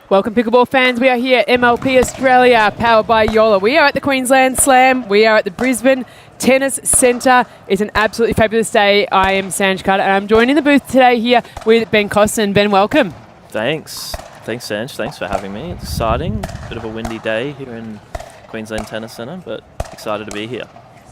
Welcome Pickleball fans, we are here at MLP Australia, powered by JOOLA. We are at the Queensland Slam, we are at the Brisbane Tennis Centre. It's an absolutely fabulous day. I am Sanj Carter and I'm joined in the booth today here with Ben Costin. Ben, welcome. Thanks Sanj, thanks for having me. It's exciting, bit of a windy day here in Queensland Tennis Centre, but excited to be here.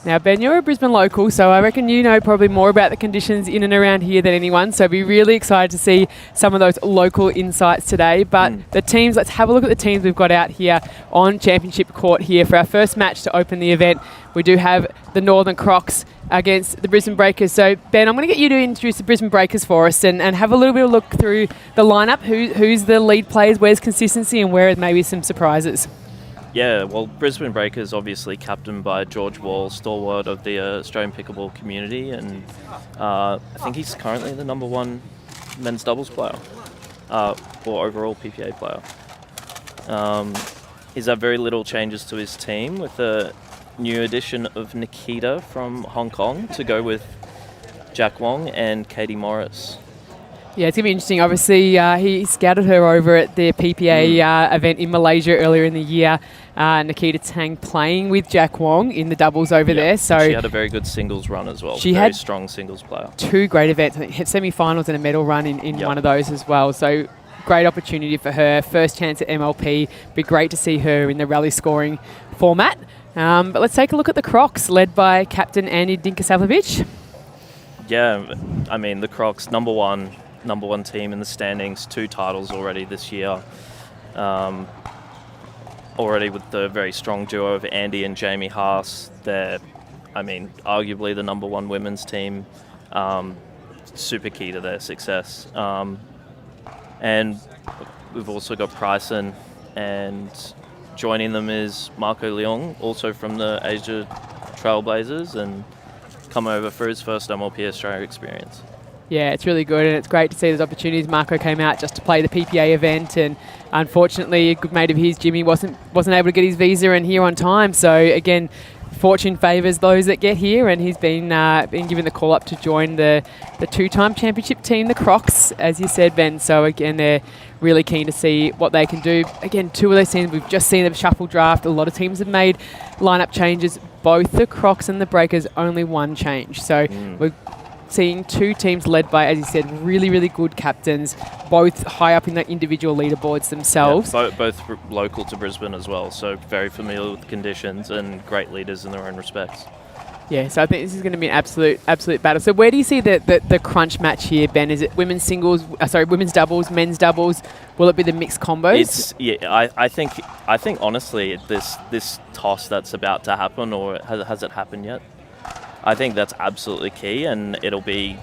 Now Ben, you're a Brisbane local, so I reckon you know probably more about the conditions in and around here than anyone, so be really excited to see some of those local insights today. But the teams, let's have a look at the teams we've got out here on Championship Court here for our first match to open the event. We do have the Northern Crocs against the Brisbane Breakers. So Ben, I'm going to get you to introduce the Brisbane Breakers for us and have a little bit of a look through the lineup, who's the lead players, where's consistency and where are maybe some surprises. Yeah, well, Brisbane Breakers obviously captained by George Wall, stalwart of the Australian pickleball community, and I think he's currently the #1 men's doubles player, or overall PPA player. He's had very little changes to his team, with a new addition of Nikita from Hong Kong to go with Jack Wong and Katie Morris. Yeah, it's going to be interesting. Obviously, he scouted her over at the PPA event in Malaysia earlier in the year. Nikita Tang playing with Jack Wong in the doubles over there. So she had a very good singles run as well. She very had strong singles player. 2 great events. I think semi-finals and a medal run in one of those as well. So great opportunity for her. First chance at MLP. Be great to see her in the rally scoring format. But let's take a look at the Crocs, led by Captain Andy Dinkasavljevic. Yeah, I mean, the Crocs, number one team in the standings, 2 titles already this year. Already with the very strong duo of Andy and Jamie Haas. They're, I mean, arguably the #1 women's team. Super key to their success. And we've also got Bryson, and joining them is Marco Leong, also from the Asia Trailblazers, and come over for his first MLP Australia experience. Yeah, it's really good and it's great to see those opportunities. Marco came out just to play the PPA event, and unfortunately a good mate of his, Jimmy, wasn't able to get his visa and here on time. So again, fortune favours those that get here, and he's been given the call up to join the 2-time championship team, the Crocs, as you said, Ben. So again, they're really keen to see what they can do. Again, 2 of those teams, we've just seen them shuffle draft. A lot of teams have made lineup changes. Both the Crocs and the Breakers, only 1 change. So we're seeing 2 teams led by, as you said, really, really good captains, both high up in the individual leaderboards themselves. Yeah, both local to Brisbane as well, so very familiar with the conditions and great leaders in their own respects. Yeah, so I think this is going to be an absolute battle. So where do you see the crunch match here, Ben? Is it women's singles? Women's doubles, men's doubles? Will it be the mixed combos? I think honestly, this toss that's about to happen, or has it happened yet? I think that's absolutely key, and it'll be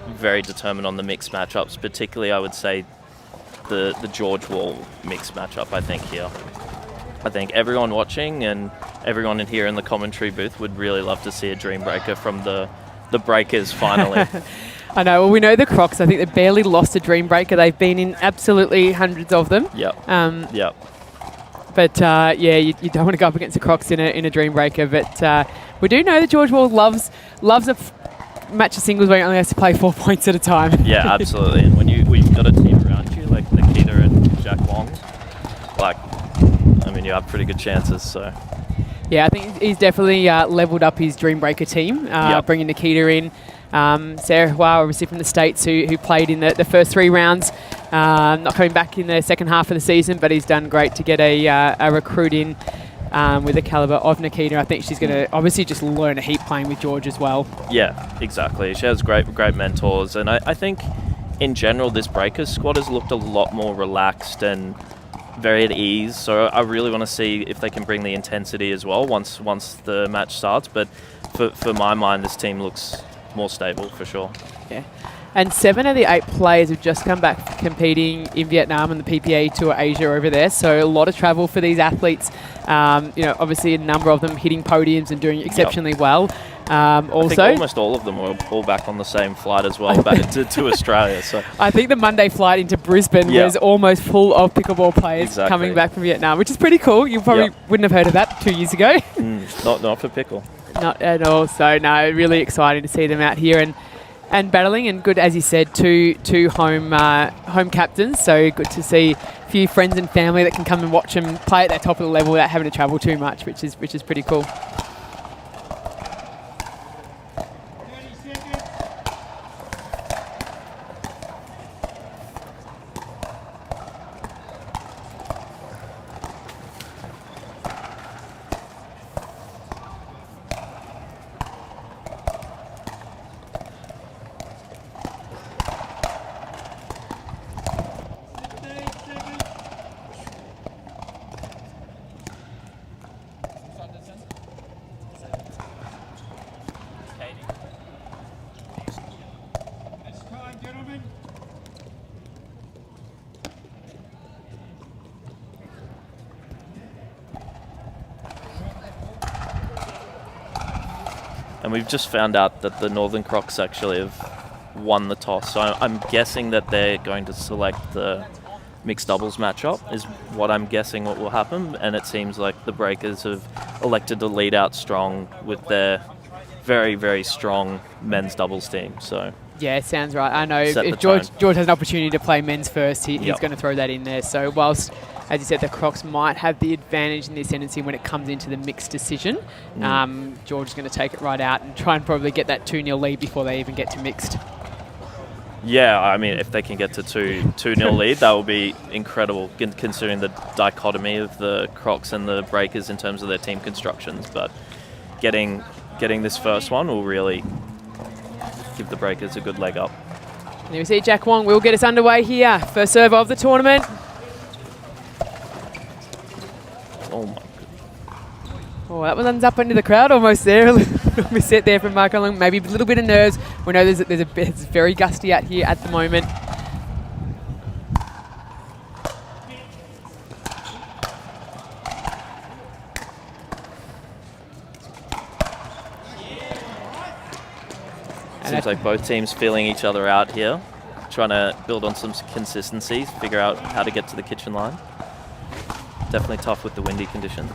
very determined on the mixed matchups, particularly I would say the George Wall mixed matchup, I think, here. I think everyone watching and everyone in here in the commentary booth would really love to see a dream breaker from the Breakers finally. I know. Well, we know the Crocs. I think they've barely lost a dream breaker. They've been in absolutely hundreds of them. Yep. But you don't want to go up against the Crocs in a dream breaker. But we do know that George Wall loves a match of singles where he only has to play 4 points at a time. Yeah, absolutely. And when you've got a team around you like Nikita and Jack Wong, you have pretty good chances. So yeah, I think he's definitely leveled up his dream breaker team, bringing Nikita in. Sarah Hua, obviously from the States, who played in the first 3 rounds, not coming back in the second half of the season, but he's done great to get a recruit in with the calibre of Nikita. I think she's going to obviously just learn a heap playing with George as well. Yeah, exactly. She has great mentors, and I think in general this Breakers squad has looked a lot more relaxed and very at ease, so I really want to see if they can bring the intensity as well once the match starts. But for my mind, this team looks more stable for sure. Yeah, and 7 of the 8 players have just come back competing in Vietnam and the PPA Tour Asia over there, so a lot of travel for these athletes. Obviously a number of them hitting podiums and doing exceptionally well. I think almost all of them were all back on the same flight as well, back to Australia. So I think the Monday flight into Brisbane was almost full of pickleball players coming back from Vietnam, which is pretty cool. You probably wouldn't have heard of that 2 years ago. Not for pickle. Not at all. So no, really exciting to see them out here and battling, and good, as you said, two home captains. So good to see few friends and family that can come and watch them play at that top of the level without having to travel too much, which is pretty cool. And we've just found out that the Northern Crocs actually have won the toss. So I'm guessing that they're going to select the mixed doubles matchup is what I'm guessing what will happen. And it seems like the Breakers have elected to lead out strong with their very, very strong men's doubles team. So yeah, it sounds right. I know if George has an opportunity to play men's first, he's going to throw that in there. So whilst, as you said, the Crocs might have the advantage in the ascendancy when it comes into the mixed decision, George is going to take it right out and try and probably get that 2-0 lead before they even get to mixed. Yeah, I mean, if they can get to 2-0 lead, that will be incredible, considering the dichotomy of the Crocs and the Breakers in terms of their team constructions. But getting this first one will really give the Breakers a good leg up. And you see Jack Wong will get us underway here. First serve of the tournament. Oh my. Oh, that one's up into the crowd almost there. We sit there from Mark Long. Maybe a little bit of nerves. We know it's very gusty out here at the moment. Seems like both teams feeling each other out here, trying to build on some consistency, figure out how to get to the kitchen line. Definitely tough with the windy conditions.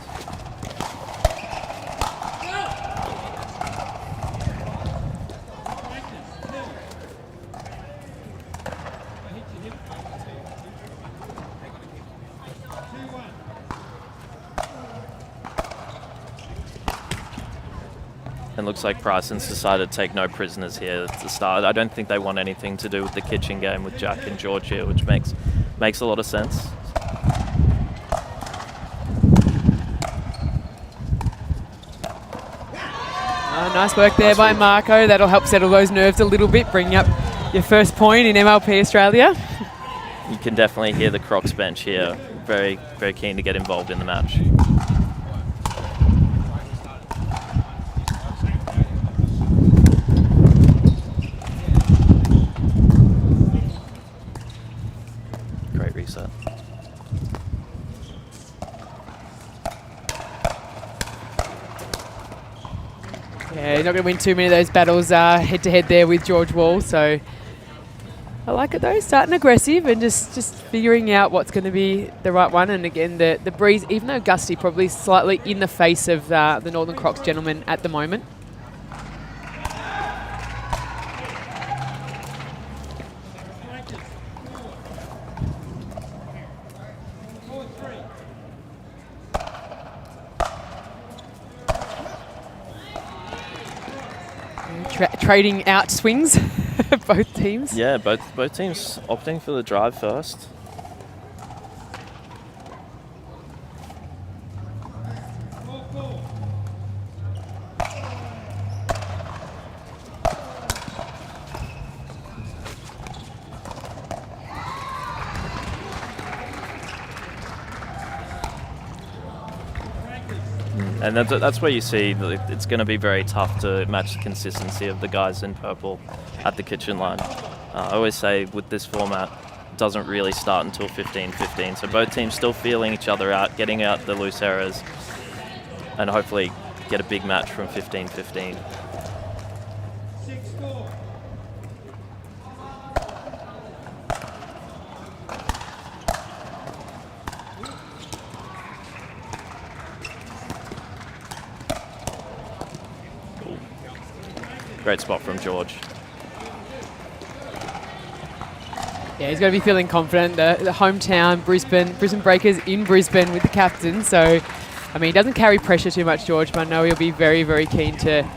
And looks like Bryson's decided to take no prisoners here at the start. I don't think they want anything to do with the kitchen game with Jack and George here, which makes a lot of sense. Nice work there by Marco. That'll help settle those nerves a little bit, bring up your first point in MLP Australia. You can definitely hear the Crocs bench here. Very, very keen to get involved in the match. Great reset. Yeah, he's not going to win too many of those battles head-to-head there with George Wall, so I like it though, starting aggressive and just figuring out what's going to be the right one. And again, the breeze, even though gusty, probably slightly in the face of the Northern Crocs gentlemen at the moment. Trading out swings, both teams. Yeah, both teams opting for the drive first. And that's where you see that it's going to be very tough to match the consistency of the guys in purple at the kitchen line. I always say with this format, it doesn't really start until 15-15. So both teams still feeling each other out, getting out the loose errors, and hopefully get a big match from 15-15. Great spot from George. Yeah, he's got to be feeling confident. The hometown Brisbane Breakers in Brisbane with the captain. So, I mean, he doesn't carry pressure too much, George, but I know he'll be very, very keen to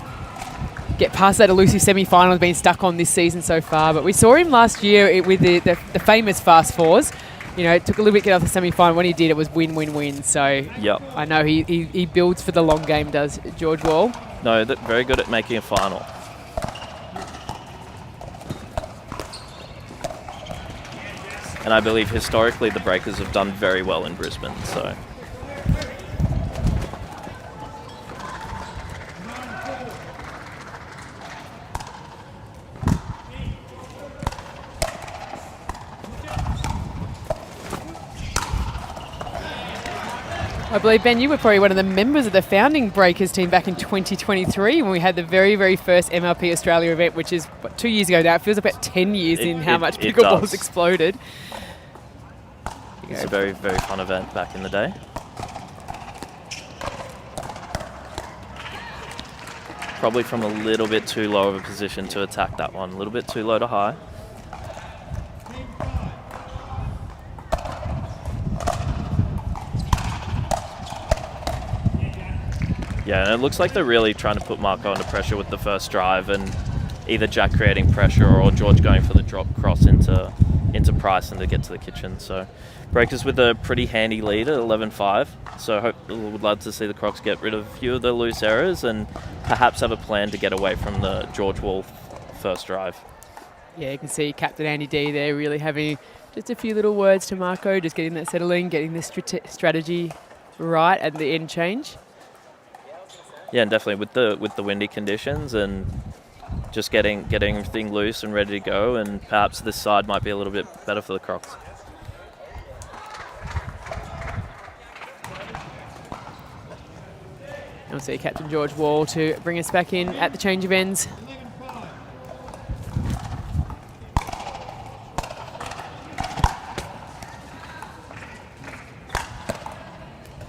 get past that elusive semi-final he's been stuck on this season so far. But we saw him last year with the famous fast fours. You know, it took a little bit to get off the semi-final. When he did, it was win-win-win. So yep. I know he builds for the long game, does George Wall. No, very good at making a final. And I believe historically the Breakers have done very well in Brisbane. So. I believe, Ben, you were probably one of the members of the founding Breakers team back in 2023 when we had the very, very first MLP Australia event, which is 2 years ago now. It feels about 10 years in how much pickleball's exploded. It's a very, very fun event back in the day. Probably from a little bit too low of a position to attack that one. A little bit too low to high. Yeah, and it looks like they're really trying to put Marco under pressure with the first drive, and either Jack creating pressure or George going for the drop cross into Price and to get to the kitchen. So Breakers with a pretty handy lead at 11-5. So would love to see the Crocs get rid of a few of the loose errors and perhaps have a plan to get away from the George Wall first drive. Yeah, you can see Captain Andy D there really having just a few little words to Marco, just getting that settling, getting the strategy right at the end change. Yeah, and definitely with the windy conditions and just getting everything loose and ready to go, and perhaps this side might be a little bit better for the Crocs. I'll see Captain George Wall to bring us back in at the change of ends.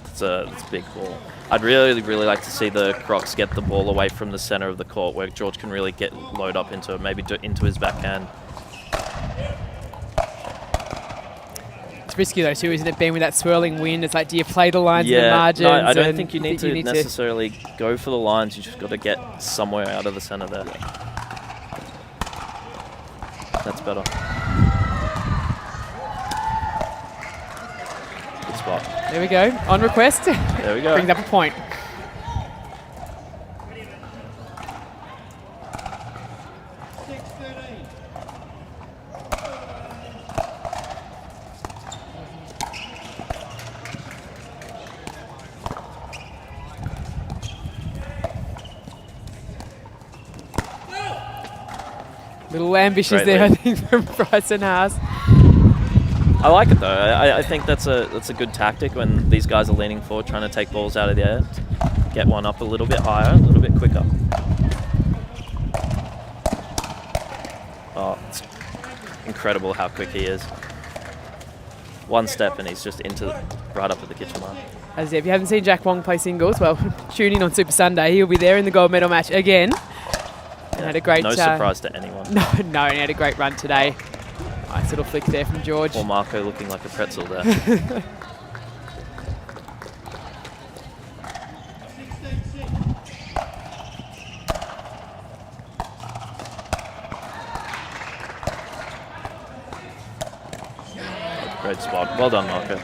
It's a big ball. I'd really, really like to see the Crocs get the ball away from the centre of the court where George can really load up into it, maybe into his backhand. It's risky though too, isn't it, Ben, with that swirling wind? It's like, do you play the lines and the margins? No, I don't think you need to necessarily go for the lines. You just got to get somewhere out of the centre there. That's better. Good spot. There we go. On request. There we go. Brings up a point. Little ambitious there, I think, from Bryce and Haas. I like it though. I think that's a good tactic when these guys are leaning forward, trying to take balls out of the air, get one up a little bit higher, a little bit quicker. Oh, it's incredible how quick he is. One step and he's just right up at the kitchen line. As if you haven't seen Jack Wong play singles, well, tune in on Super Sunday. He'll be there in the gold medal match again. And had a great no surprise to anyone. No, he had a great run today. Nice little flick there from George. Or Marco looking like a pretzel there. Great spot. Well done, Marco.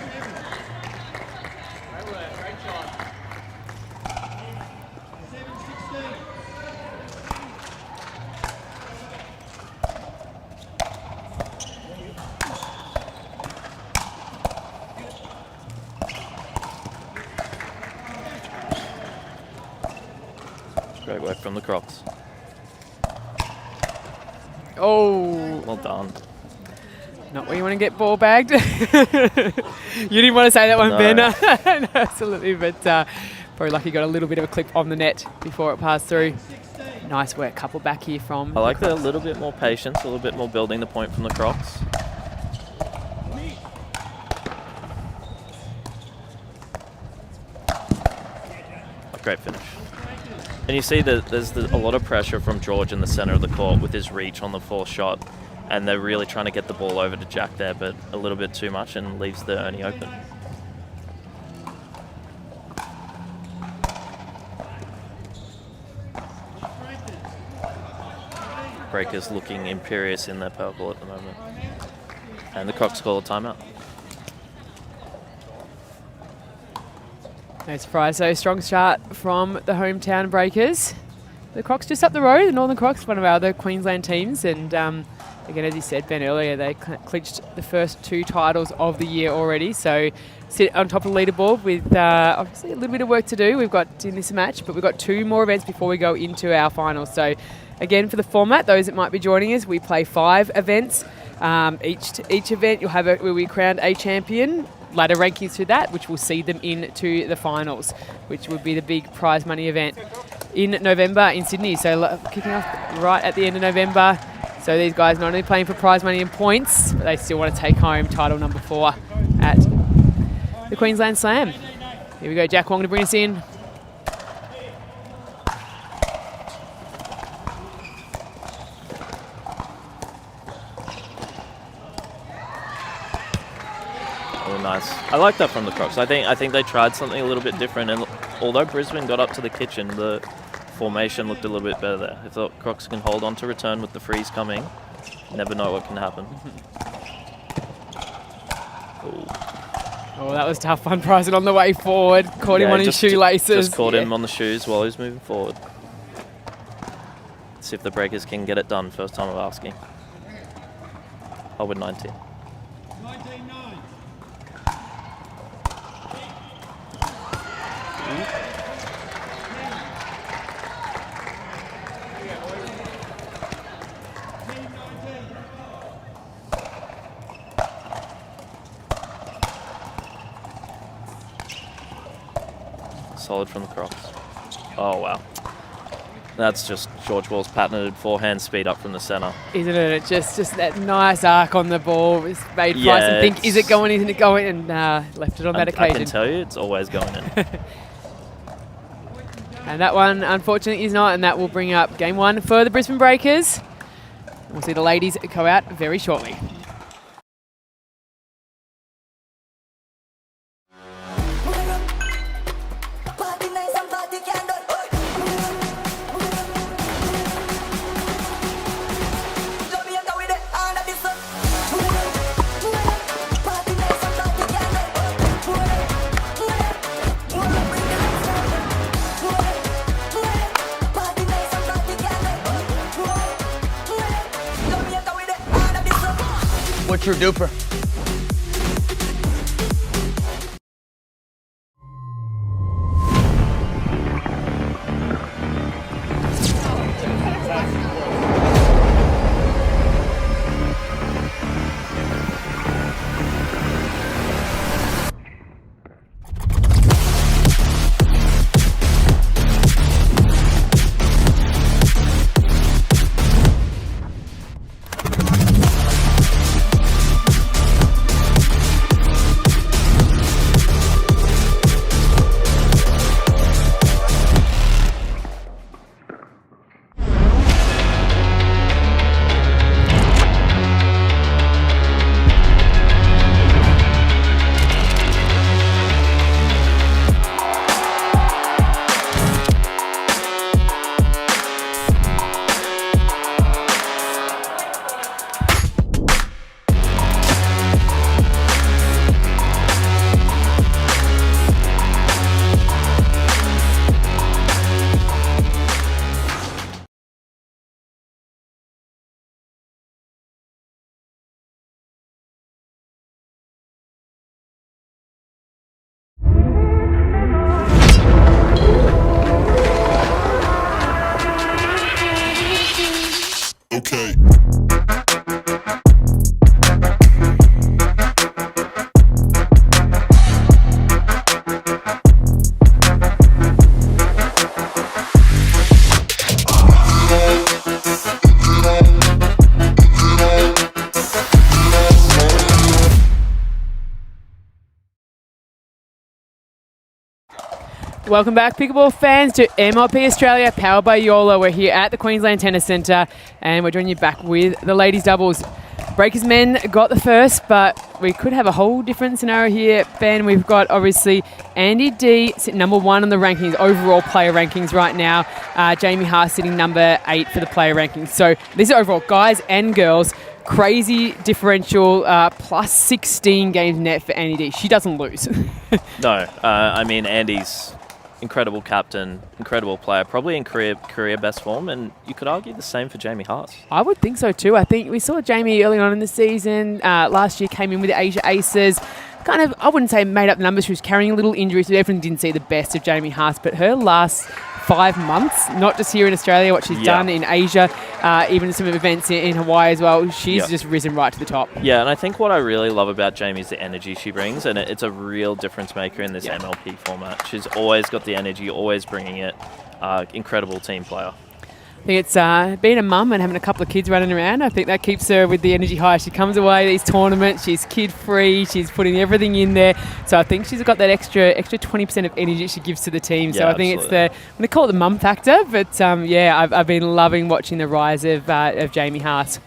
Great work from the Crocs. Oh. Well done. Not where you want to get ball bagged. You didn't want to say that one, No. Ben. No, absolutely, but probably lucky got a little bit of a clip on the net before it passed through. Nice work, couple back here from I like a little bit more patience, a little bit more building the point from the Crocs. Great finish. And you see that there's a lot of pressure from George in the centre of the court with his reach on the fourth shot. and they're really trying to get the ball over to Jack there, but a little bit too much and leaves the Ernie open. Breakers looking imperious in their purple at the moment. And the Crocs call a timeout. No surprise, so strong start from the hometown Breakers. The Crocs just up the road, the Northern Crocs, one of our other Queensland teams, and again, as you said, Ben, earlier, they clinched the first 2 titles of the year already, so sit on top of the leaderboard with obviously a little bit of work to do. We've got in this match, but we've got 2 more events before we go into our finals. So again, for the format, those that might be joining us, we play 5 events. Each event, you'll have where we crown a champion, ladder rankings to that, which will see them into the finals, which would be the big prize money event in November in Sydney. So kicking off right at the end of November. So these guys not only playing for prize money and points, but they still want to take home title number 4 at the Queensland Slam. Here we go, Jack Wong to bring us in. Oh, nice. I like that from the Crocs. I think they tried something a little bit different, and although Brisbane got up to the kitchen, the formation looked a little bit better there. If the Crocs can hold on to return with the freeze coming, never know what can happen. Oh, that was tough one, Bryson, on the way forward. Caught him on his shoelaces. Just caught him on the shoes while he was moving forward. See if the Breakers can get it done, first time of asking. Oh, with 19. Solid from the Crocs. Oh, wow. That's just George Wall's patented forehand speed up from the centre. Isn't it? It's just that nice arc on the ball. It's made Bryson think, is it going, isn't it going? And left it on that occasion. I can tell you, it's always going in. And that one, unfortunately, is not, and that will bring up game 1 for the Brisbane Breakers. We'll see the ladies go out very shortly. What's your duper? Okay. Welcome back, Pickleball fans, to MLP Australia, powered by JOOLA. We're here at the Queensland Tennis Centre, and we're joining you back with the ladies' doubles. Breakers men got the first, but we could have a whole different scenario here, Ben. We've got, obviously, Andy D sitting number 1 on the rankings, overall player rankings right now. Jamie Haas sitting number 8 for the player rankings. So these are overall guys and girls. Crazy differential, plus 16 games net for Andy D. She doesn't lose. No, I mean, Andy's incredible captain, incredible player, probably in career best form, and you could argue the same for Jamie Haas. I would think so too. I think we saw Jamie early on in the season. Last year came in with the Asia Aces. Kind of, I wouldn't say made up the numbers. She was carrying a little injury, so everyone didn't see the best of Jamie Haas. But her last 5 months, not just here in Australia, what she's done in Asia, even some events in Hawaii as well, she's just risen right to the top. Yeah, and I think what I really love about Jamie is the energy she brings, and it's a real difference maker in this MLP format. She's always got the energy, always bringing it. Incredible team player. I think it's being a mum and having a couple of kids running around. I think that keeps her with the energy high. She comes away these tournaments, she's kid-free, she's putting everything in there. So I think she's got that extra 20% of energy she gives to the team. So I think it's I'm going to call it the mum factor. But I've been loving watching the rise of Jamie Haas.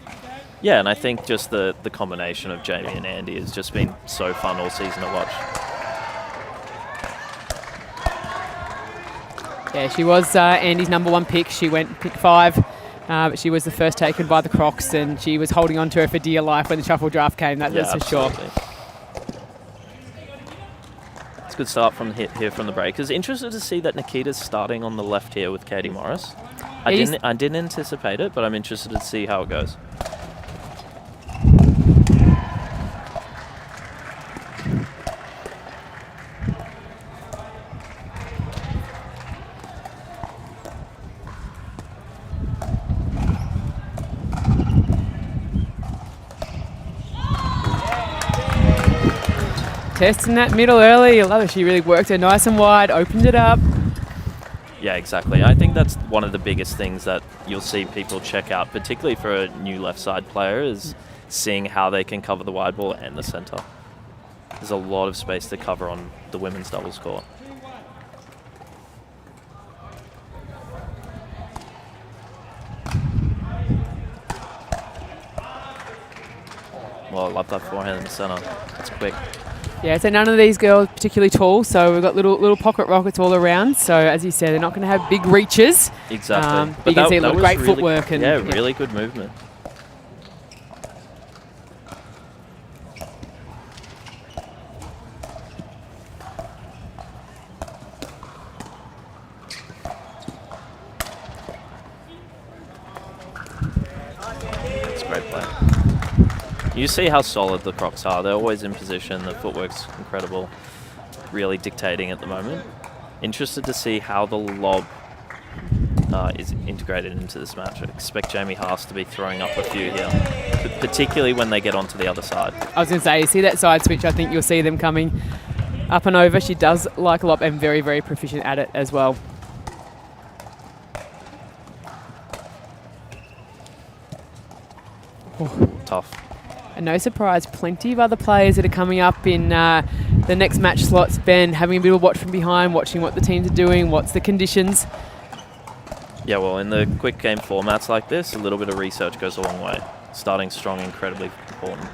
Yeah, and I think just the combination of Jamie and Andy has just been so fun all season to watch. Yeah, she was Andy's number 1 pick. She went pick 5, but she was the first taken by the Crocs, and she was holding on to her for dear life when the shuffle draft came. That's for sure. It's a good start from here from the Breakers. Interested to see that Nikita's starting on the left here with Katie Morris. I didn't anticipate it, but I'm interested to see how it goes. Testing that middle early. I love it. She really worked it nice and wide, opened it up. Yeah, exactly. I think that's one of the biggest things that you'll see people check out, particularly for a new left side player, is seeing how they can cover the wide ball and the centre. There's a lot of space to cover on the women's doubles court. Well, I love that forehand in the centre. That's quick. Yeah, so none of these girls are particularly tall, so we've got little pocket rockets all around. So as you said, they're not going to have big reaches. Exactly. But you can see a great really, footwork. And, really good movement. It's a great play. You see how solid the Crocs are. They're always in position. The footwork's incredible. Really dictating at the moment. Interested to see how the lob is integrated into this match. I expect Jamie Haas to be throwing up a few here, particularly when they get onto the other side. I was going to say, you see that side switch, I think you'll see them coming up and over. She does like a lob and very, very proficient at it as well. Tough. And no surprise, plenty of other players that are coming up in the next match slots. Ben, having a bit of a watch from behind, watching what the teams are doing, what's the conditions. Yeah, well, in the quick game formats like this, a little bit of research goes a long way. Starting strong, incredibly important.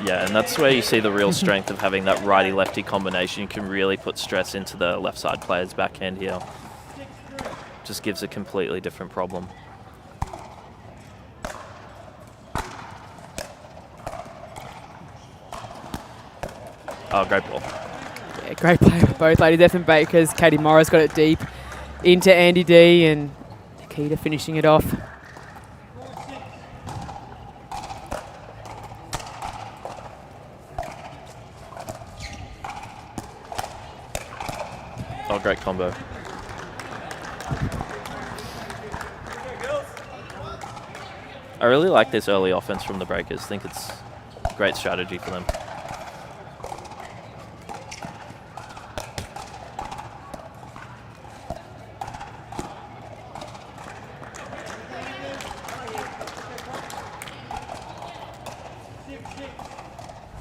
Yeah, and that's where you see the real strength of having that righty-lefty combination. You can really put stress into the left side player's backhand here. Just gives a completely different problem. Oh, great ball. Yeah, great play by both ladies. Ethan Bakers, Katie Morris got it deep into Andy D, and Nikita finishing it off. Oh, great combo. I really like this early offense from the Breakers. I think it's a great strategy for them.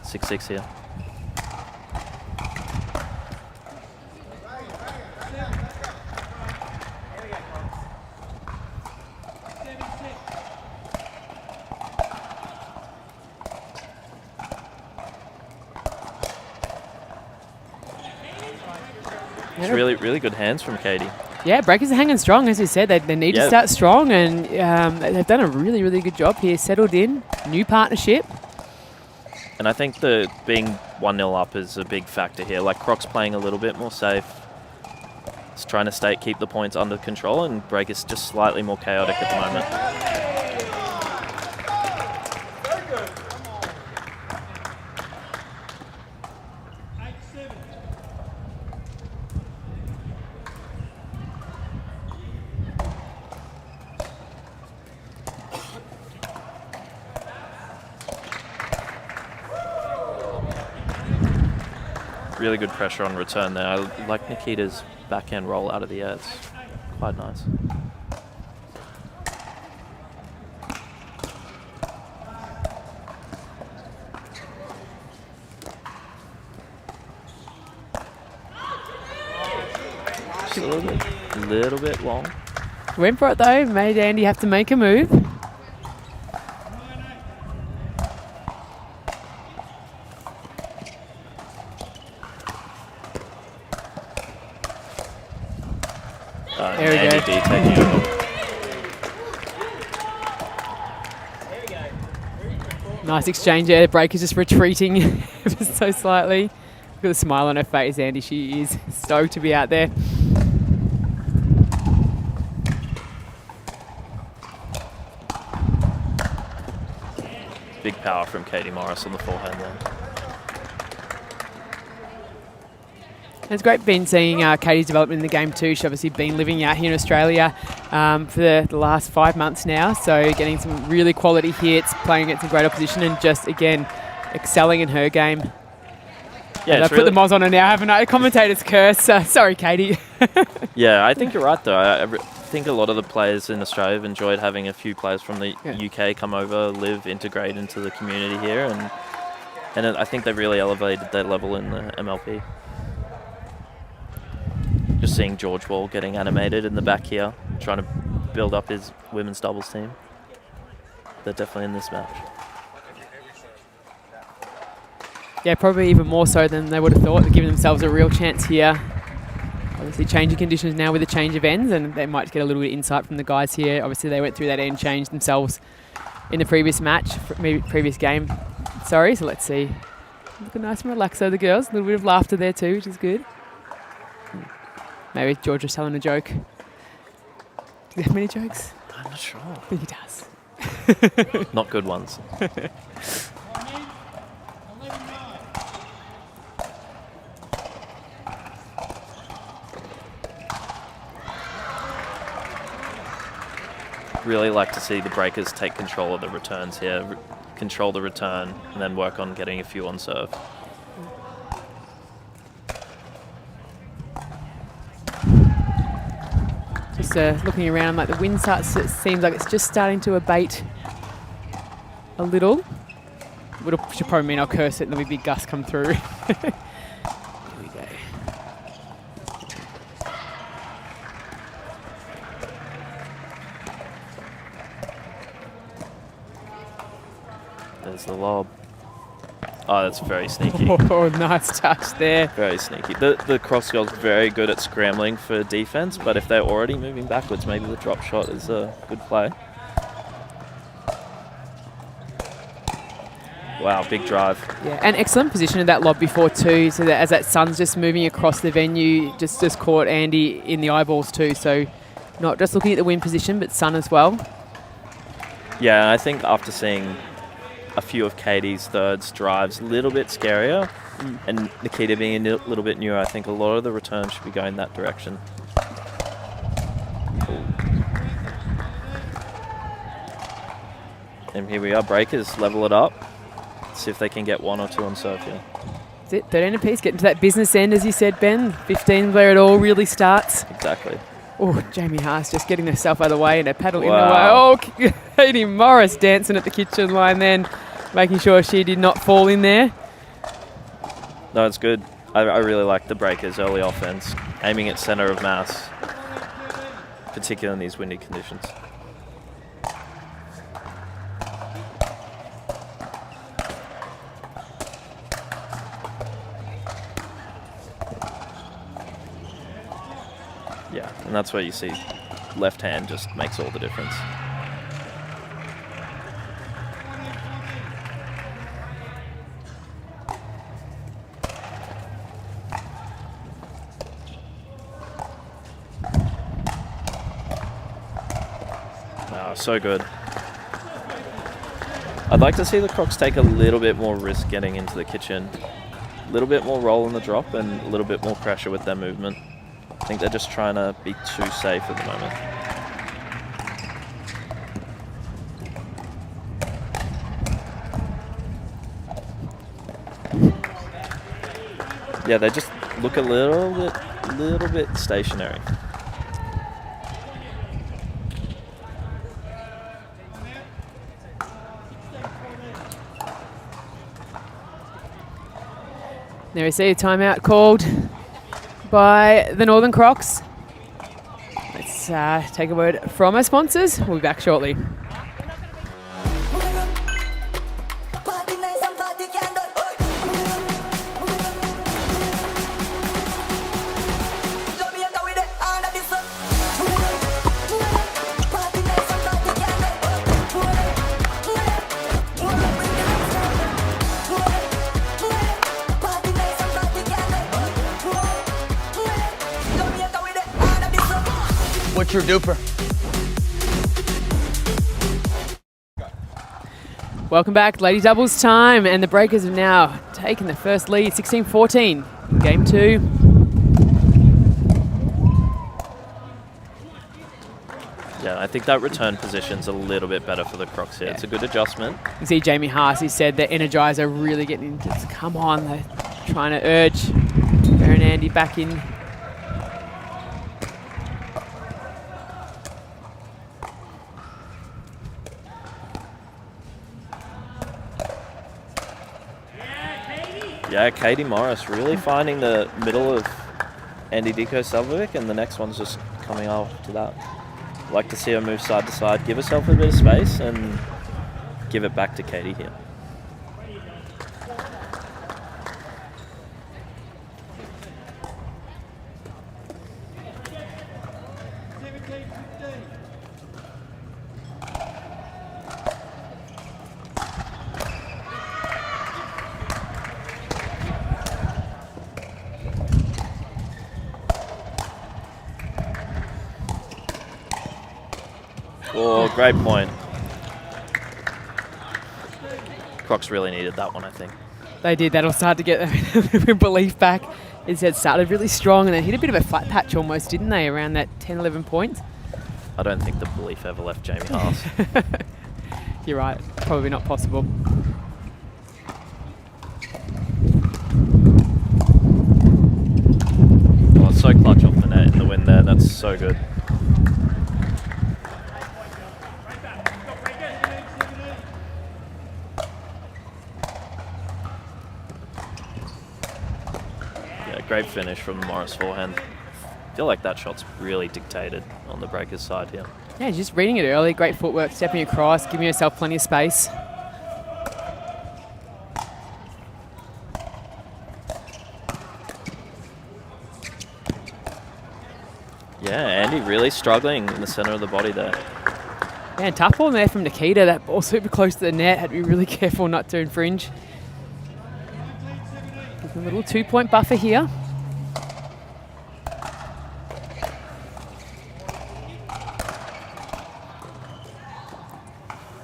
6-6 here. It's really, really good hands from Katie. Yeah, breakers are hanging strong, as you said. They need to start strong, and they've done a really, really good job here. Settled in, new partnership. And I think the being 1-0 up is a big factor here. Like, Croc's playing a little bit more safe. It's trying to keep the points under control, and breakers just slightly more chaotic at the moment. Really good pressure on return there. I like Nikita's backhand roll out of the air. It's quite nice. Just a little bit long. Went for it though. Made Andy have to make a move. There we Andy go. D taking it over. Nice exchange there. Breaker's just retreating ever so slightly. Look at the smile on her face, Andy. She is stoked to be out there. Big power from Katie Morris on the forehand there. It's great seeing Katie's development in the game too. She's obviously been living out here in Australia for the last 5 months now, so getting some really quality hits, playing against some great opposition, and just, again, excelling in her game. Yeah, I've put the moz on her now, haven't I? Commentator's curse. Sorry, Katie. Yeah, I think you're right, though. I think a lot of the players in Australia have enjoyed having a few players from the UK come over, live, integrate into the community here, and I think they've really elevated their level in the MLP. Just seeing George Wall getting animated in the back here, trying to build up his women's doubles team. They're definitely in this match. Yeah, probably even more so than they would have thought. They're giving themselves a real chance here. Obviously changing conditions now with the change of ends, and they might get a little bit of insight from the guys here. Obviously they went through that end change themselves in the previous match, maybe previous game. Sorry, so let's see. Looking nice and relaxed though, the girls. A little bit of laughter there too, which is good. Maybe George was telling a joke. Does he have many jokes? I'm not sure. I think he does. Not good ones. Really like to see the breakers take control of the returns here, control the return, and then work on getting a few on serve. Just looking around, like the wind it seems like it's just starting to abate a little. Which should probably mean I'll curse it and there'll be big gusts come through. Here we go. There's the lob. Oh, that's very sneaky. Oh, nice touch there. Very sneaky. The cross girl's very good at scrambling for defense, but if they're already moving backwards, maybe the drop shot is a good play. Wow, big drive. Yeah, and excellent position in that lob before too, so that as that sun's just moving across the venue, just caught Andy in the eyeballs too, so not just looking at the win position, but sun as well. Yeah, I think after seeing a few of Katie's thirds drives, a little bit scarier, and Nikita being a little bit newer, I think a lot of the returns should be going that direction. And here we are, breakers, level it up. See if they can get one or two on serve here. That's it, 13 apiece, getting to that business end, as you said, Ben. 15 where it all really starts. Exactly. Oh, Jamie Haas just getting herself out of the way and a paddle Wow. in the way. Oh, Katie Morris dancing at the kitchen line then. making sure she did not fall in there. No, it's good. I really like the Breakers' early offense, aiming at centre of mass, particularly in these windy conditions. Yeah, and that's where you see left hand just makes all the difference. So good. I'd like to see the Crocs take a little bit more risk getting into the kitchen. A little bit more roll in the drop and a little bit more pressure with their movement. I think they're just trying to be too safe at the moment. Yeah, they just look a little bit stationary. There we see a timeout called by the Northern Crocs. Let's take a word from our sponsors. We'll be back shortly. What's your duper? Welcome back, lady doubles time, and the Breakers have now taken the first lead, 16-14, game 2. Yeah, I think that return position's a little bit better for the Crocs here. Yeah. It's a good adjustment. You see Jamie Haas, said the Energizer really getting into this. Come on, they're trying to urge her and Andy back in. Yeah, Katie Morris really finding the middle of Andy Diko-Salvovic, and the next one's just coming after that. Like to see her move side to side, give herself a bit of space, and give it back to Katie here. Oh, great point. Crocs really needed that one, I think. They did. That'll start to get their belief back. It said started really strong and then hit a bit of a flat patch almost, didn't they, around that 10, 11 points? I don't think the belief ever left Jamie Haas. You're right. Probably not possible. Oh, it's so clutch off the net in the wind there. That's so good. Great finish from the Morris forehand. I feel like that shot's really dictated on the Breakers' side here. Yeah, just reading it early. Great footwork, stepping across, giving yourself plenty of space. Yeah, Andy really struggling in the centre of the body there. Yeah, and tough ball there from Nikita. That ball super close to the net. Had to be really careful not to infringe. A little 2-point buffer here.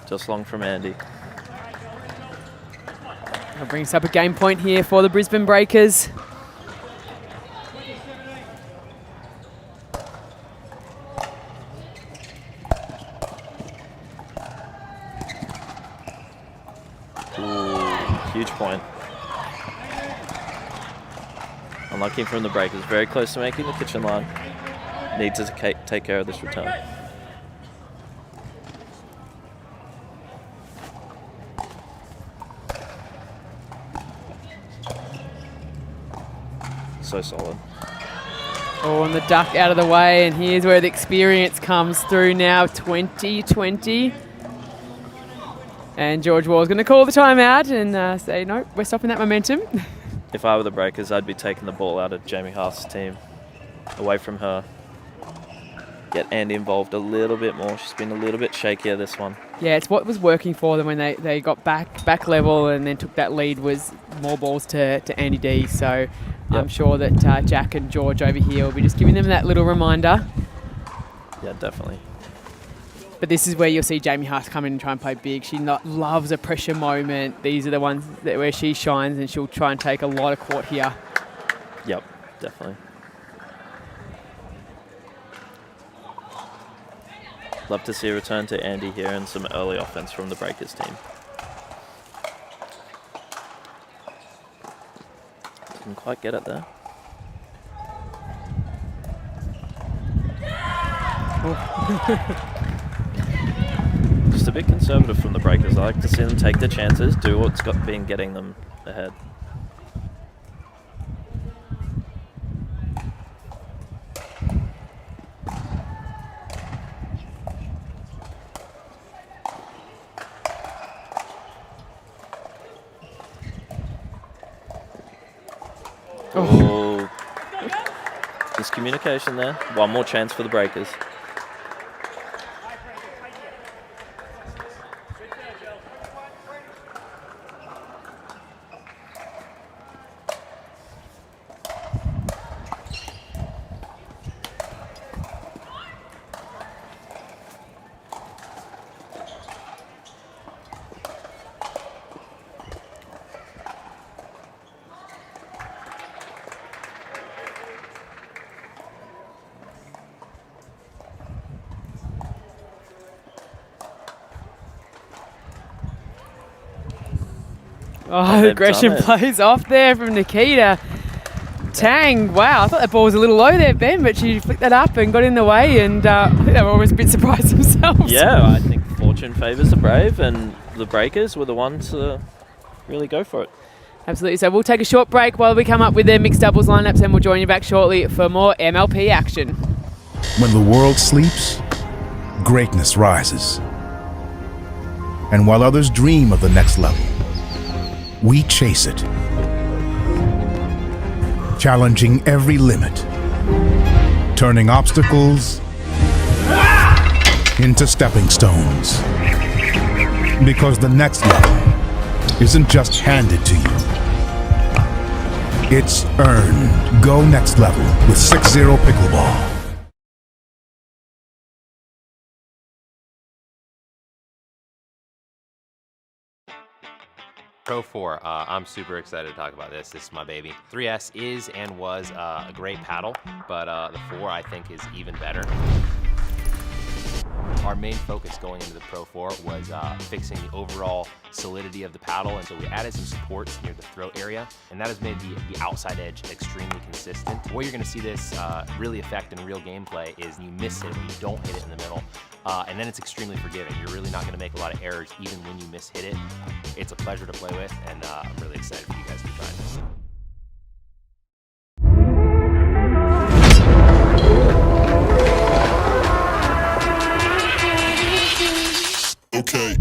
Just long from Andy. That brings up a game point here for the Brisbane Breakers. Ooh, huge point. Unlucky from the Breakers. Very close to making the kitchen line. Need to take care of this return. so solid. Oh, and the duck out of the way, and here's where the experience comes through now, 20-20. And George Wall's going to call the timeout and say, no, we're stopping that momentum. If I were the Breakers, I'd be taking the ball out of Jamie Haas's team, away from her. Get Andy involved a little bit more. She's been a little bit shakier this one. Yeah, it's what was working for them when they got back level and then took that lead was more balls to Andy D. So I'm sure that Jack and George over here will be just giving them that little reminder. Yeah, definitely. But this is where you'll see Jamie Haas come in and try and play big. She loves a pressure moment. These are the ones where she shines, and she'll try and take a lot of court here. Yep, definitely. Love to see a return to Andy here and some early offense from the Breakers team. Didn't quite get it there. Just a bit conservative from the Breakers. I like to see them take their chances, do what's been getting them ahead. Oh, miscommunication there. One more chance for the Breakers. Oh, aggression plays off there from Nikita. Tang, wow, I thought that ball was a little low there, Ben, but she flicked that up and got in the way, and I think they were almost a bit surprised themselves. Yeah, I think fortune favours the brave, and the Breakers were the ones to really go for it. Absolutely. So we'll take a short break while we come up with their mixed doubles lineups, and we'll join you back shortly for more MLP action. When the world sleeps, greatness rises. And while others dream of the next level, we chase it, challenging every limit, turning obstacles into stepping stones. Because the next level isn't just handed to you, it's earned. Go next level with 6-0 Pickleball. Pro 4, I'm super excited to talk about this. This is my baby. 3S is and was a great paddle, but the 4 I think is even better. Our main focus going into the Pro 4 was fixing the overall solidity of the paddle, and so we added some supports near the throat area, and that has made the outside edge extremely consistent. Where you're going to see this really affect in real gameplay is you miss it when you don't hit it in the middle, and then it's extremely forgiving. You're really not going to make a lot of errors even when you miss-hit it. It's a pleasure to play with, and I'm really excited for you guys to try this. Okay.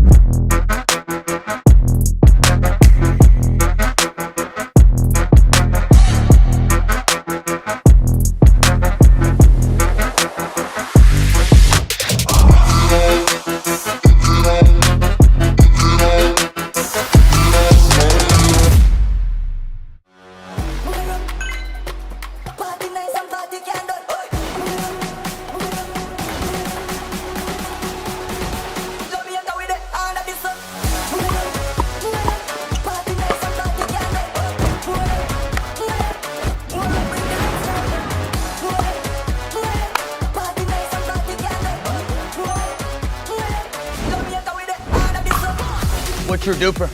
What's your duper?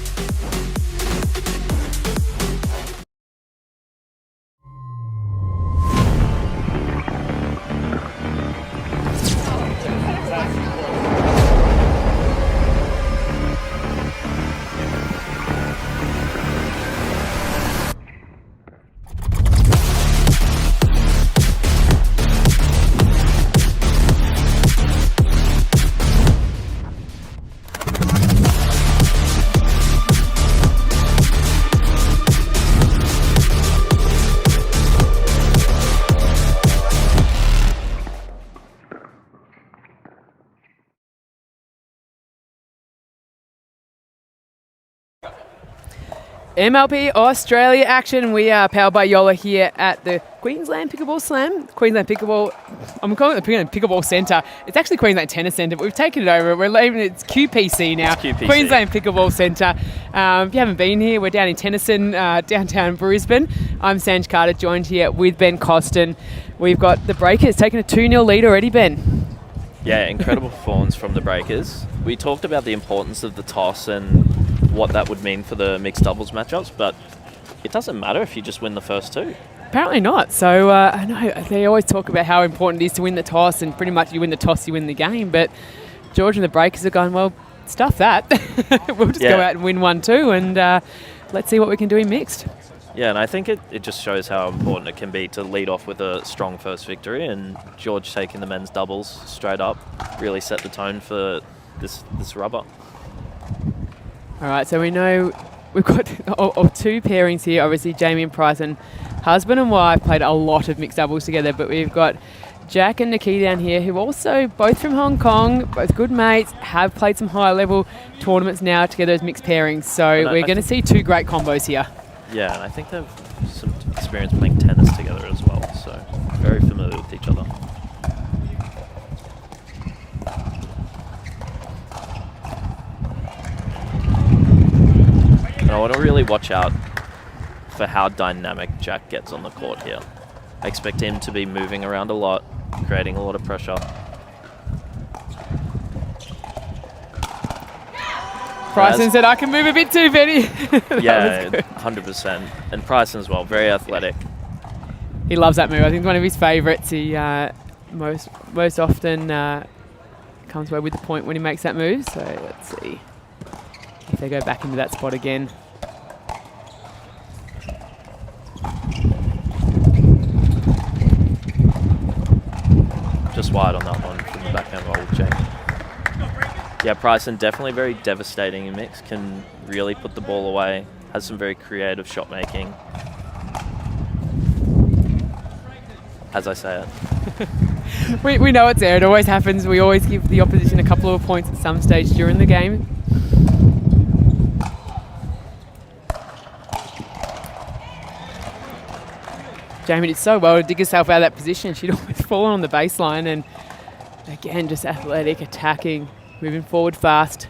MLP Australia action. We are powered by JOOLA here at the Queensland Pickleball Slam. Queensland Pickleball, I'm calling it the Queensland Pickleball Centre. It's actually Queensland Tennis Centre, but we've taken it over. We're leaving it's QPC now. It's QPC. Queensland Pickleball Centre. If you haven't been here, we're down in Tennyson, downtown Brisbane. I'm Sanj Carter, joined here with Ben Costin. We've got the Breakers taking a 2-0 lead already, Ben. Yeah, incredible performance from the Breakers. We talked about the importance of the toss and what that would mean for the mixed doubles matchups, but it doesn't matter if you just win the first two. Apparently not. So I know they always talk about how important it is to win the toss, and pretty much you win the toss, you win the game. But George and the Breakers are going, well, stuff that. We'll just go out and win 1-2, and let's see what we can do in mixed. Yeah, and I think it just shows how important it can be to lead off with a strong first victory, and George taking the men's doubles straight up really set the tone for this rubber. All right, so we know we've got two pairings here. Obviously, Jamie and Bryson, husband and wife, played a lot of mixed doubles together, but we've got Jack and Nikki down here, who also, both from Hong Kong, both good mates, have played some high-level tournaments now together as mixed pairings. So we're going to see two great combos here. Yeah, and I think they've some experience playing tennis together as well, so very familiar with each other. And I want to really watch out for how dynamic Jack gets on the court here. I expect him to be moving around a lot, creating a lot of pressure. Bryson said, I can move a bit too, Benny. Yeah, 100%. And Bryson as well, very athletic. He loves that move. I think it's one of his favourites. He most often comes away with the point when he makes that move. So let's see if they go back into that spot again. Just wide on that one from the backhand roll, Jamie. Yeah, Bryson definitely very devastating in mix, can really put the ball away, has some very creative shot making. As I say it. we know it's there, it always happens. We always give the opposition a couple of points at some stage during the game. Jamie did so well to dig herself out of that position. She'd almost fallen on the baseline, and again, just athletic, attacking, moving forward fast.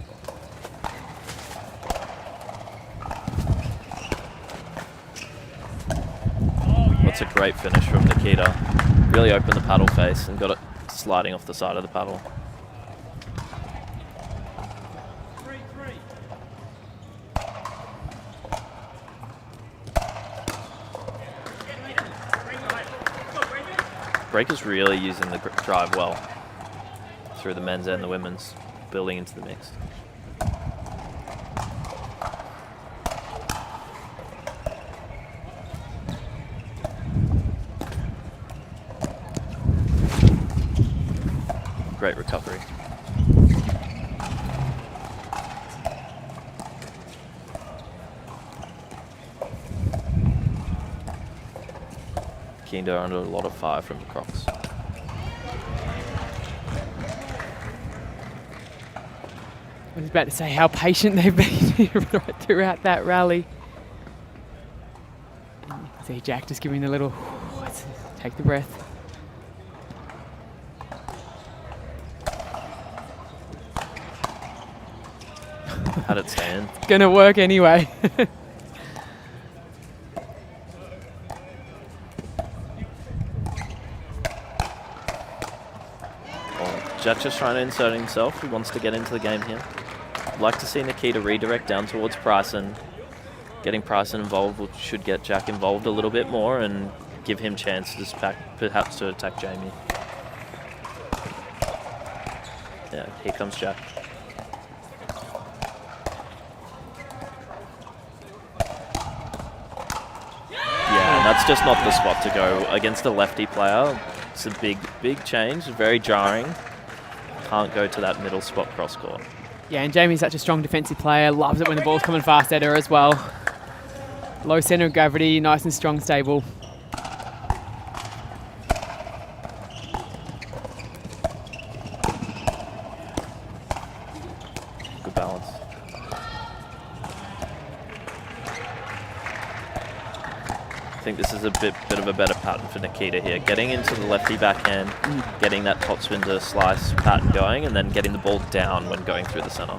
That's a great finish from Nikita. Really opened the paddle face and got it sliding off the side of the paddle. Breakers really using the drive well through the men's and the women's, building into the mix. Great recovery. Kinder under a lot of fire from the Crocs. I was about to say how patient they've been right throughout that rally. And you can see Jack just giving a little, take the breath. Had it stand. It's going to work anyway. Jack just trying to insert himself. He wants to get into the game here. I'd like to see Nikita redirect down towards Bryson. Getting Bryson involved should get Jack involved a little bit more and give him chances perhaps to attack Jamie. Yeah, here comes Jack. Yeah, and that's just not the spot to go against a lefty player. It's a big change, very jarring. Can't go to that middle spot cross court. Yeah, and Jamie's such a strong defensive player. Loves it when the ball's coming fast at her as well. Low centre of gravity, nice and strong, stable. Good balance. think this is a bit of a better pattern for Nikita here. Getting into the lefty backhand, getting that topspin to slice pattern going, and then getting the ball down when going through the center.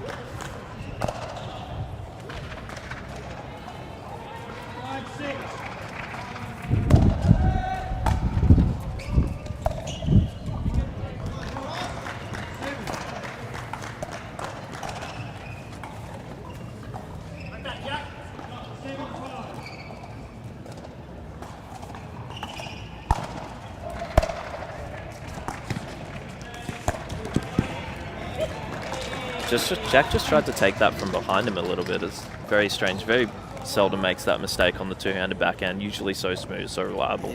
Jack just tried to take that from behind him a little bit. It's very strange. Very seldom makes that mistake on the two-handed backhand. Usually so smooth, so reliable.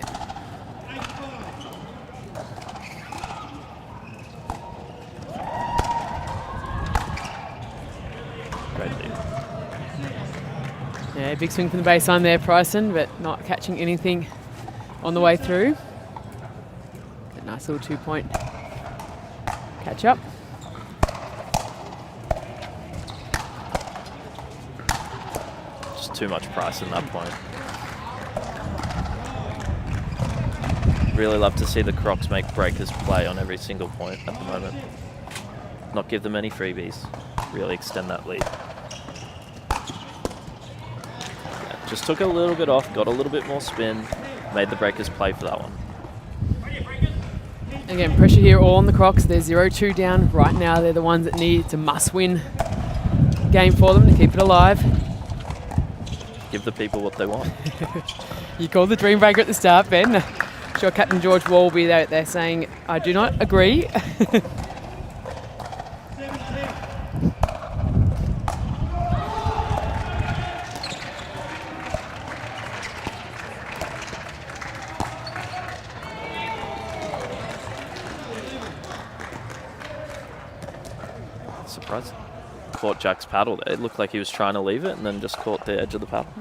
Great lead. Yeah, big swing from the baseline there, Bryson, but not catching anything on the way through. A nice little 2-point catch up. Too much price in that point. Really love to see the Crocs make breakers play on every single point at the moment. Not give them any freebies. Really extend that lead. Yeah, just took a little bit off, got a little bit more spin, made the breakers play for that one. Again, pressure here all on the Crocs. They're 0-2 down right now. They're the ones that need to must-win game for them to keep it alive. Give the people what they want. You called the dream breaker at the start, Ben. I'm sure Captain George Wall will be there saying, I do not agree. Surprising. Caught Jack's paddle there. It looked like he was trying to leave it and then just caught the edge of the paddle.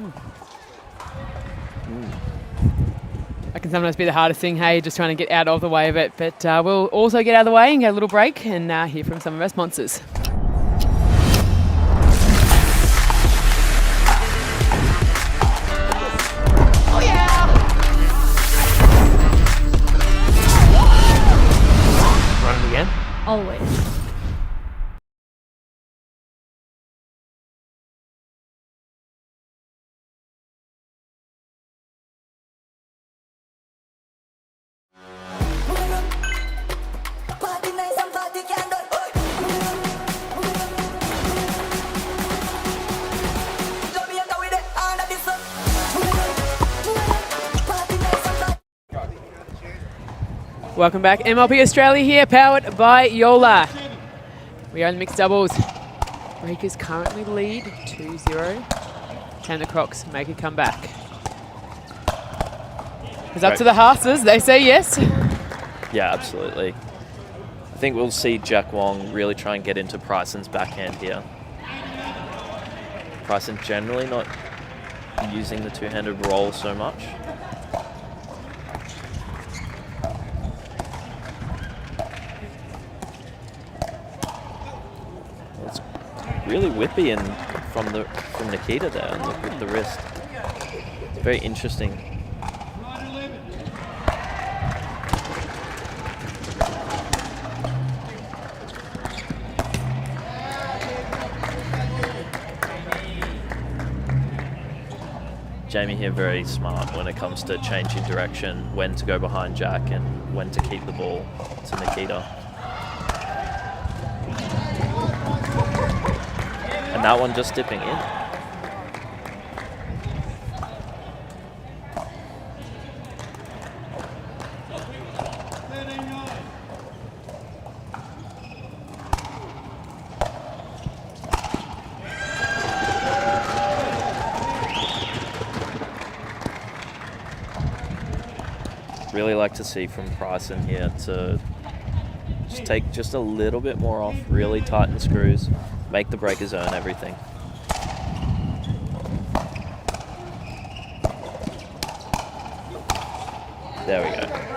That can sometimes be the hardest thing, hey, just trying to get out of the way of it. But we'll also get out of the way and get a little break and hear from some of our sponsors. Oh yeah! Run it again? Always. Welcome back. MLP Australia here, powered by JOOLA. We are in the mixed doubles. Breakers currently lead 2-0. Can the Crocs make a comeback? It's up to the Haasers. They say yes. Yeah, absolutely. I think we'll see Jack Wong really try and get into Pryson's backhand here. Bryson generally not using the two-handed roll so much. It's really whippy and from Nikita there and with the wrist. It's very interesting. Jamie here very smart when it comes to changing direction, when to go behind Jack and when to keep the ball to Nikita. And that one just dipping in. Really like to see from Bryson here to just take just a little bit more off, really tighten the screws, make the breakers earn everything. There we go.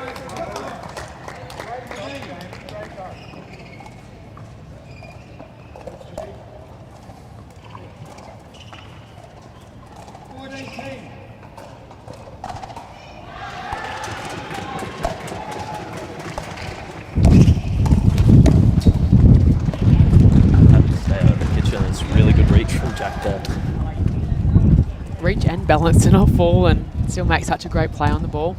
balance to not fall and still make such a great play on the ball.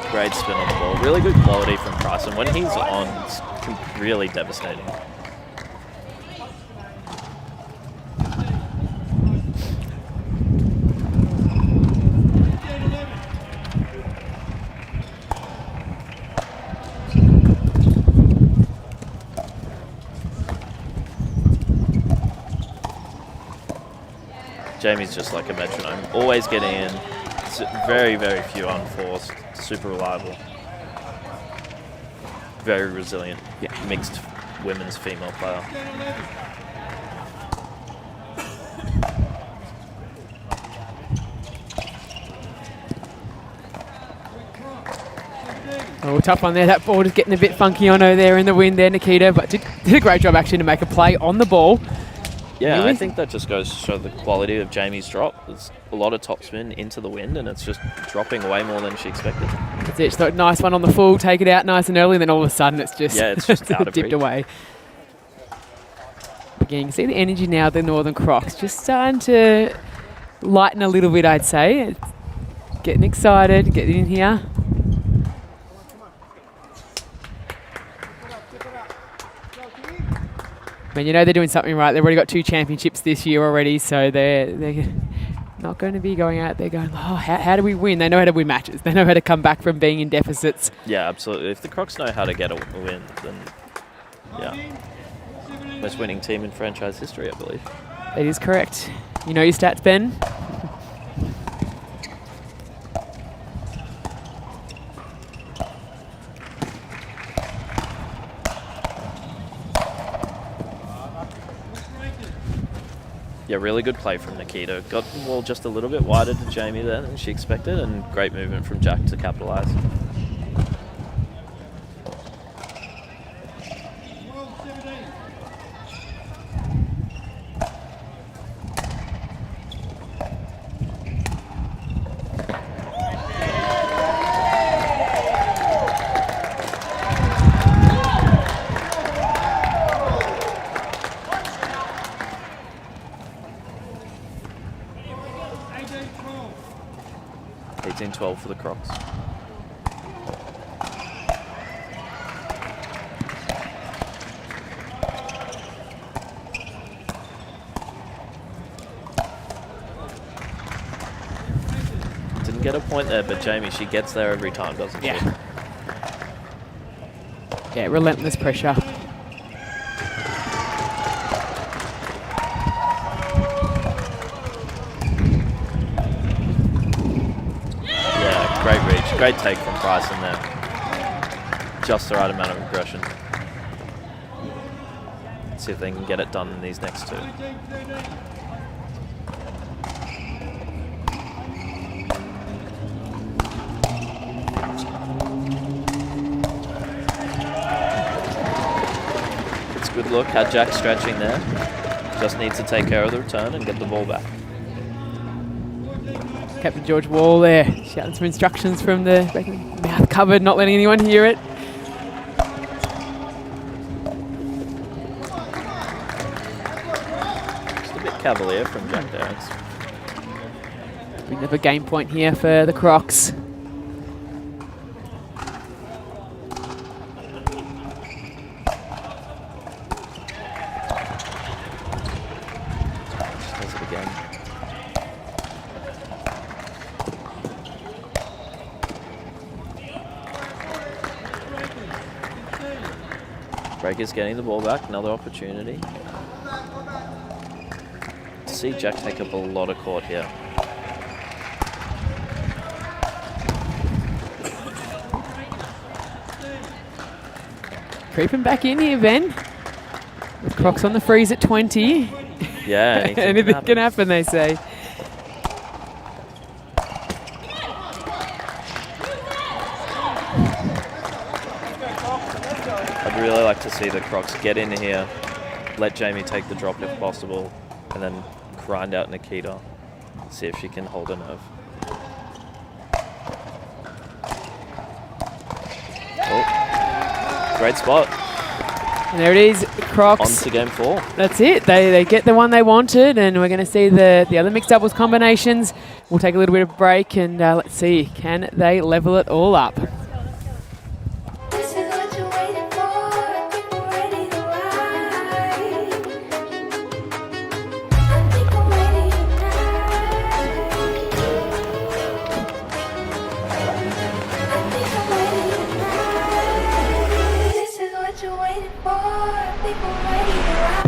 Great spin on the ball. Really good quality from Price. And when he's on, it's really devastating. Jamie's just like a metronome. Always getting in. It's very, very few unforced. Super reliable. Very resilient. Yeah. Mixed women's female player. Oh, tough one there. That ball is getting a bit funky on her there in the wind there, Nikita, but did a great job actually to make a play on the ball. Yeah, I think that just goes to show the quality of Jamie's drop. There's a lot of topspin into the wind, and it's just dropping way more than she expected. That's it. She thought, nice one on the full, take it out nice and early, and then all of a sudden it's just, Yeah, it's just out of dipped reach. away. Again, you can see the energy now of the Northern Crocs just starting to lighten a little bit, I'd say. It's getting excited, getting in here. I mean, you know they're doing something right. They've already got 2 championships this year already, so they're not going to be going out there going, oh, how do we win? They know how to win matches. They know how to come back from being in deficits. Yeah, absolutely. If the Crocs know how to get a win, then yeah. Most winning team in franchise history, I believe. That is correct. You know your stats, Ben? Yeah, really good play from Nikita. Got the ball just a little bit wider to Jamie there than she expected, and great movement from Jack to capitalise. $18-12 for the Crocs. Didn't get a point there, but Jamie, she gets there every time, doesn't she? Yeah, relentless pressure. Great reach, great take from Price in there. Just the right amount of aggression. Let's see if they can get it done in these next 2. It's a good look, had Jack stretching there. Just needs to take care of the return and get the ball back. Captain George Wall there, shouting some instructions from the mouth covered, not letting anyone hear it. Just a bit cavalier from Jack there. Bit of a game point here for the Crocs. Does it again. Breaker's getting the ball back, another opportunity. To see Jack take up a lot of court here. Creeping back in here, Ben. With Crocs on the freeze at 20. Yeah, anything can happen, they say. I'd really like to see the Crocs get in here, let Jamie take the drop if possible, and then grind out Nikita. See if she can hold her nerve. Great spot. And there it is, Crocs. On to game 4. That's it. They get the one they wanted, and we're going to see the other mixed doubles combinations. We'll take a little bit of a break, and let's see, can they level it all up? This is what you're waiting for. People ready to ride. I think I'm ready tonight. I think I'm ready tonight. This is what you're waiting for. People ready to ride.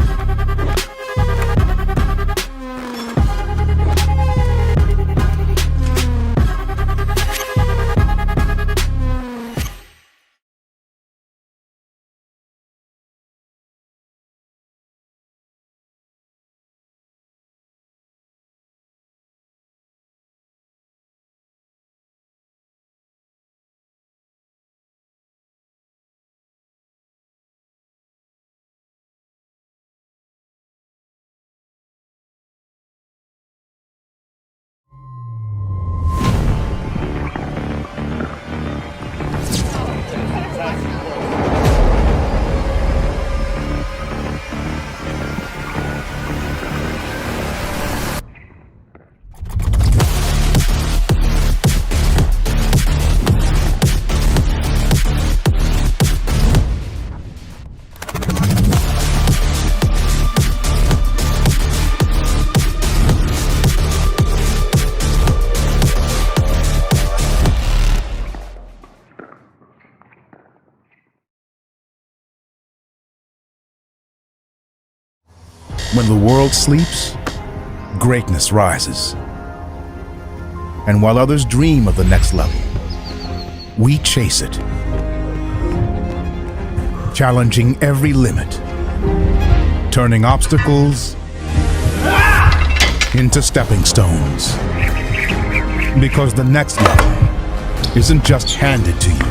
When the world sleeps, greatness rises. And while others dream of the next level, we chase it. Challenging every limit, turning obstacles into stepping stones. Because the next level isn't just handed to you.